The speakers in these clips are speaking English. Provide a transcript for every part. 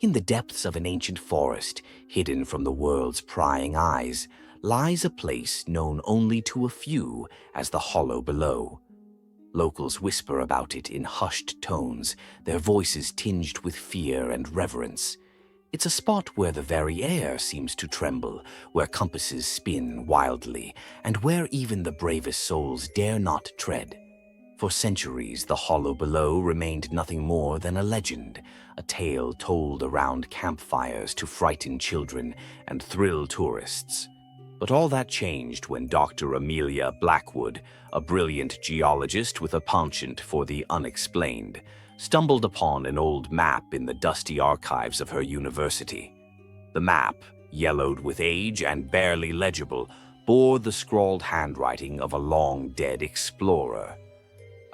In the depths of an ancient forest, hidden from the world's prying eyes, lies a place known only to a few as the Hollow Below. Locals whisper about it in hushed tones, their voices tinged with fear and reverence. It's a spot where the very air seems to tremble, where compasses spin wildly, and where even the bravest souls dare not tread. For centuries, the Hollow Below remained nothing more than a legend, a tale told around campfires to frighten children and thrill tourists. But all that changed when Dr. Amelia Blackwood, a brilliant geologist with a penchant for the unexplained, stumbled upon an old map in the dusty archives of her university. The map, yellowed with age and barely legible, bore the scrawled handwriting of a long-dead explorer.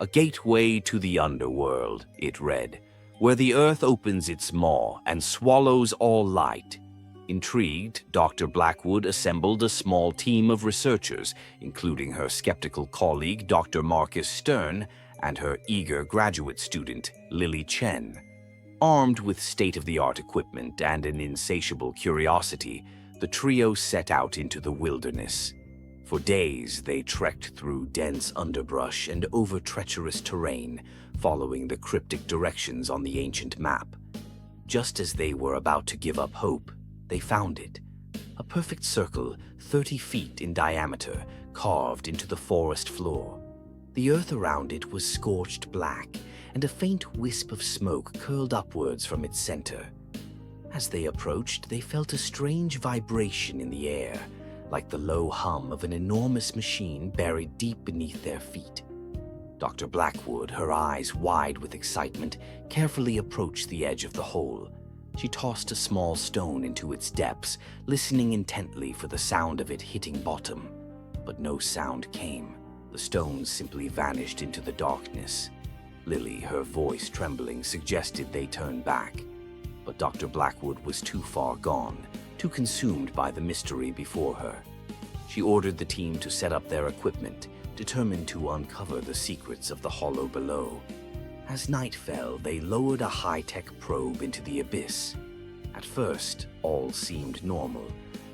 "A gateway to the underworld," it read, "where the earth opens its maw and swallows all light." Intrigued, Dr. Blackwood assembled a small team of researchers, including her skeptical colleague Dr. Marcus Stern and her eager graduate student, Lily Chen. Armed with state-of-the-art equipment and an insatiable curiosity, the trio set out into the wilderness. For days, they trekked through dense underbrush and over treacherous terrain, following the cryptic directions on the ancient map. Just as they were about to give up hope, they found it. A perfect circle, 30 feet in diameter, carved into the forest floor. The earth around it was scorched black, and a faint wisp of smoke curled upwards from its center. As they approached, they felt a strange vibration in the air, like the low hum of an enormous machine buried deep beneath their feet. Dr. Blackwood, her eyes wide with excitement, carefully approached the edge of the hole. She tossed a small stone into its depths, listening intently for the sound of it hitting bottom. But no sound came. The stones simply vanished into the darkness. Lily, her voice trembling, suggested they turn back. But Dr. Blackwood was too far gone, too consumed by the mystery before her. She ordered the team to set up their equipment, determined to uncover the secrets of the Hollow Below. As night fell, they lowered a high-tech probe into the abyss. At first, all seemed normal.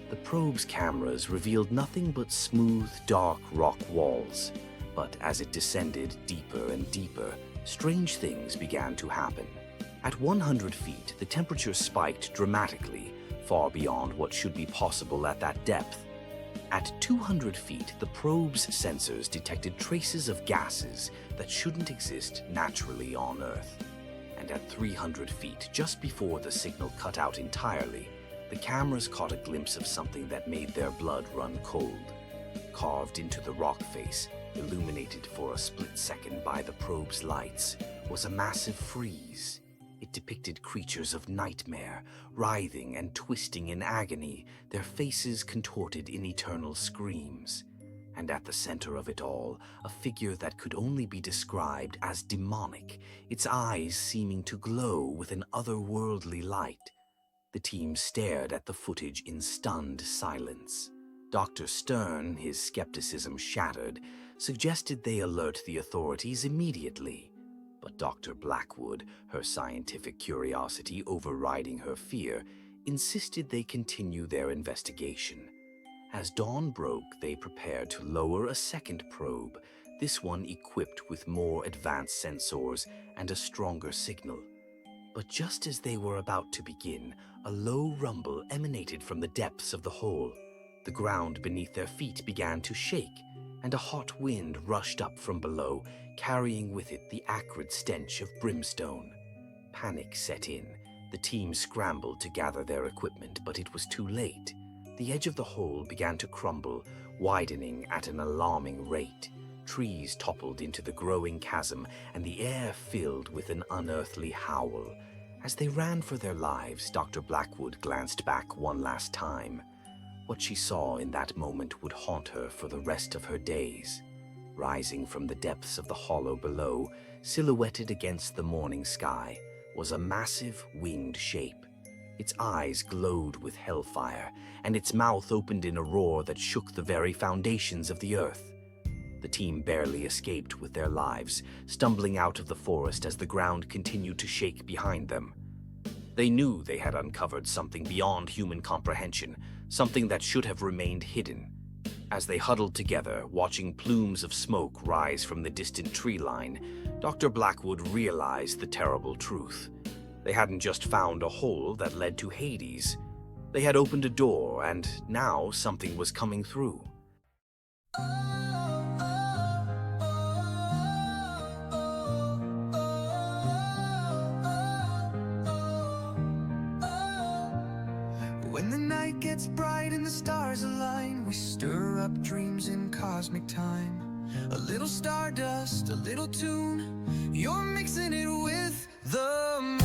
The probe's cameras revealed nothing but smooth, dark rock walls. But as it descended deeper and deeper, strange things began to happen. At 100 feet, the temperature spiked dramatically, far beyond what should be possible at that depth. At 200 feet, the probe's sensors detected traces of gases that shouldn't exist naturally on Earth. And at 300 feet, just before the signal cut out entirely, the cameras caught a glimpse of something that made their blood run cold. Carved into the rock face, illuminated for a split second by the probe's lights, was a massive frieze. It depicted creatures of nightmare, writhing and twisting in agony, their faces contorted in eternal screams. And at the center of it all, a figure that could only be described as demonic, its eyes seeming to glow with an otherworldly light. The team stared at the footage in stunned silence. Dr. Stern, his skepticism shattered, suggested they alert the authorities immediately. But Dr. Blackwood, her scientific curiosity overriding her fear, insisted they continue their investigation. As dawn broke, they prepared to lower a second probe, this one equipped with more advanced sensors and a stronger signal. But just as they were about to begin, a low rumble emanated from the depths of the hole. The ground beneath their feet began to shake, and a hot wind rushed up from below, carrying with it the acrid stench of brimstone. Panic set in. The team scrambled to gather their equipment, but it was too late. The edge of the hole began to crumble, widening at an alarming rate. Trees toppled into the growing chasm, and the air filled with an unearthly howl. As they ran for their lives, Dr. Blackwood glanced back one last time. What she saw in that moment would haunt her for the rest of her days. Rising from the depths of the hollow below, silhouetted against the morning sky, was a massive winged shape. Its eyes glowed with hellfire, and its mouth opened in a roar that shook the very foundations of the earth. The team barely escaped with their lives, stumbling out of the forest as the ground continued to shake behind them. They knew they had uncovered something beyond human comprehension, something that should have remained hidden. As they huddled together, watching plumes of smoke rise from the distant tree line, Dr. Blackwood realized the terrible truth. They hadn't just found a hole that led to Hades. They had opened a door, and now something was coming through. When the night gets bright and the stars align, we stir up dreams in cosmic time. A little stardust, a little tune, you're mixing it with the